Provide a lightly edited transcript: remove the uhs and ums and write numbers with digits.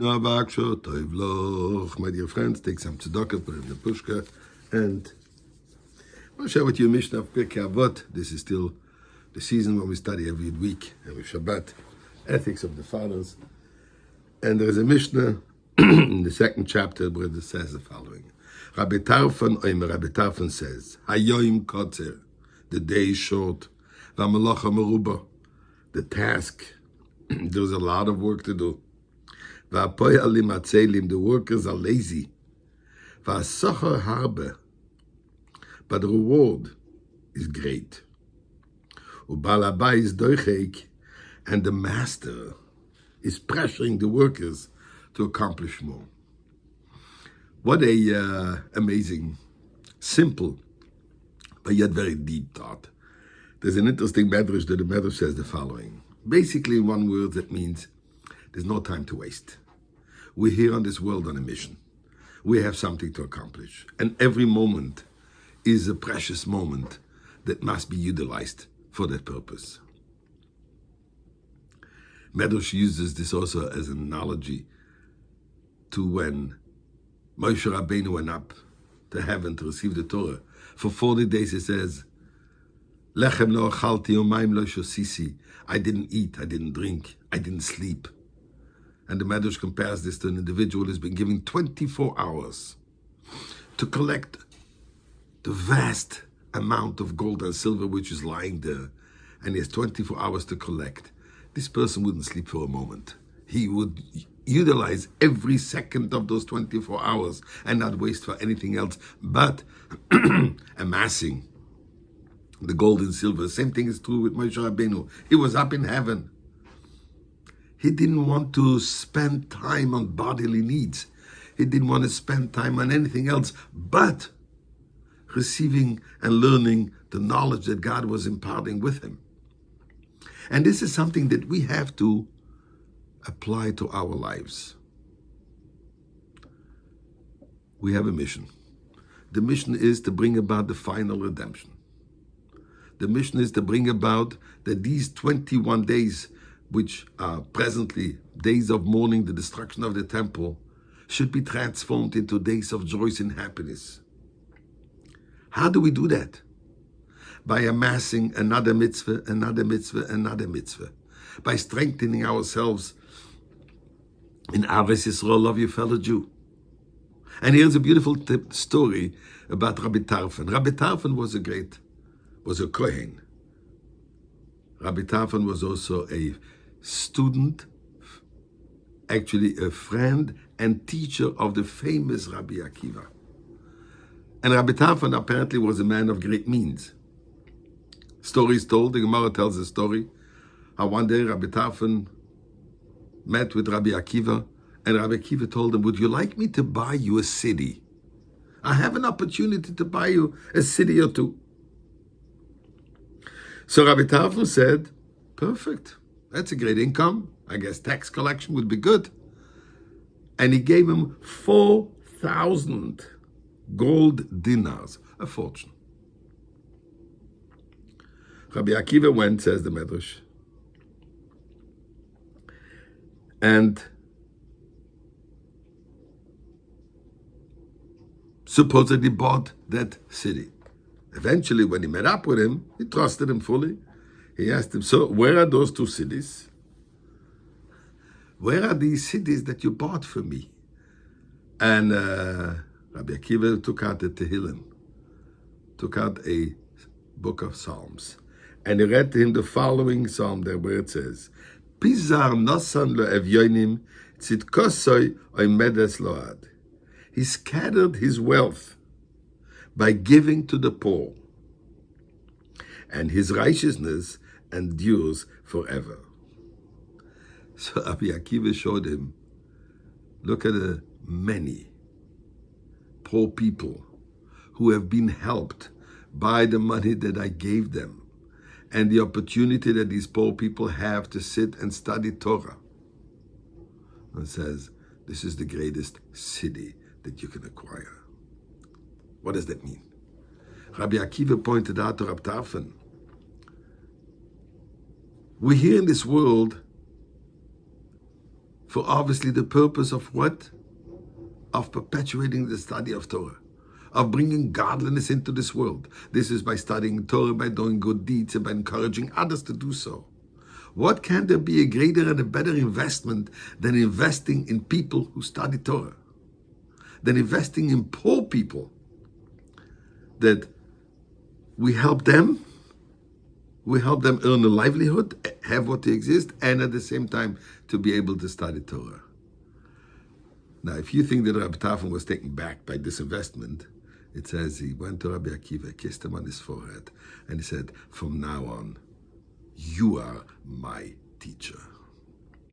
No, my dear friends, take some tzedakah, put it in the pushka, and I'll share with you a Mishnah of Pirkei Avot. This is still the season when we study every week, every Shabbat, ethics of the fathers. And there is a Mishnah in the second chapter where it says the following. Rabbi Tarfon says, Hayoim kotzer, the day is short, v'amalacha meruba, the task, there's a lot of work to do. The workers are lazy. But the reward is great. And the master is pressuring the workers to accomplish more. What a amazing, simple, but yet very deep thought. There's an interesting medrash that the medrash says the following. Basically, in one word, that means there's no time to waste. We're here on this world on a mission. We have something to accomplish. And every moment is a precious moment that must be utilized for that purpose. Medrash uses this also as an analogy to when Moshe Rabbeinu went up to heaven to receive the Torah. For 40 days he says, Lechem lo achalti umayim lo shosisi. I didn't eat, I didn't drink, I didn't sleep. And the Medrash compares this to an individual who's been given 24 hours to collect the vast amount of gold and silver which is lying there. And he has 24 hours to collect. This person wouldn't sleep for a moment. He would utilize every second of those 24 hours and not waste for anything else but amassing the gold and silver. Same thing is true with Moshe Rabbeinu. He was up in heaven. He didn't want to spend time on bodily needs. He didn't want to spend time on anything else but receiving and learning the knowledge that God was imparting with him. And this is something that we have to apply to our lives. We have a mission. The mission is to bring about the final redemption. The mission is to bring about that these 21 days, which are presently days of mourning, the destruction of the temple, should be transformed into days of joy and happiness. How do we do that? By amassing another mitzvah, another mitzvah, another mitzvah. By strengthening ourselves in Avos Yisrael, love your fellow Jew. And here's a beautiful story about Rabbi Tarfon. Rabbi Tarfon was a Kohen. Rabbi Tarfon was also a student, actually a friend and teacher of the famous Rabbi Akiva. And Rabbi Tarfon apparently was a man of great means. Story is told, the Gemara tells a story, how one day Rabbi Tarfon met with Rabbi Akiva, and Rabbi Akiva told him, would you like me to buy you a city? I have an opportunity to buy you a city or two. So Rabbi Tarfon said, perfect. That's a great income. I guess tax collection would be good. And he gave him 4,000 gold dinars, a fortune. Rabbi Akiva went, says the Medrash, and supposedly bought that city. Eventually, when he met up with him, he trusted him fully. He asked him, so where are those two cities? Where are these cities that you bought for me? And Rabbi Akiva took out the Tehillim, took out a book of Psalms, and he read to him the following psalm there where it says, Pizar nosan lo evyonim tzidkosoi oimedes load. He scattered his wealth by giving to the poor, and his righteousness endures forever. So Rabbi Akiva showed him, look at the many poor people who have been helped by the money that I gave them and the opportunity that these poor people have to sit and study Torah. And says, this is the greatest city that you can acquire. What does that mean? Rabbi Akiva pointed out to Rabbi Tarfon, we're here in this world for obviously the purpose of what? Of perpetuating the study of Torah, of bringing godliness into this world. This is by studying Torah, by doing good deeds, and by encouraging others to do so. What can there be a greater and a better investment than investing in people who study Torah? Than investing in poor people, that we help them earn a livelihood, have what they exist, and at the same time to be able to study Torah. Now, if you think that Rabbi Tarfon was taken back by this investment, it says he went to Rabbi Akiva, kissed him on his forehead, and he said, "From now on, you are my teacher."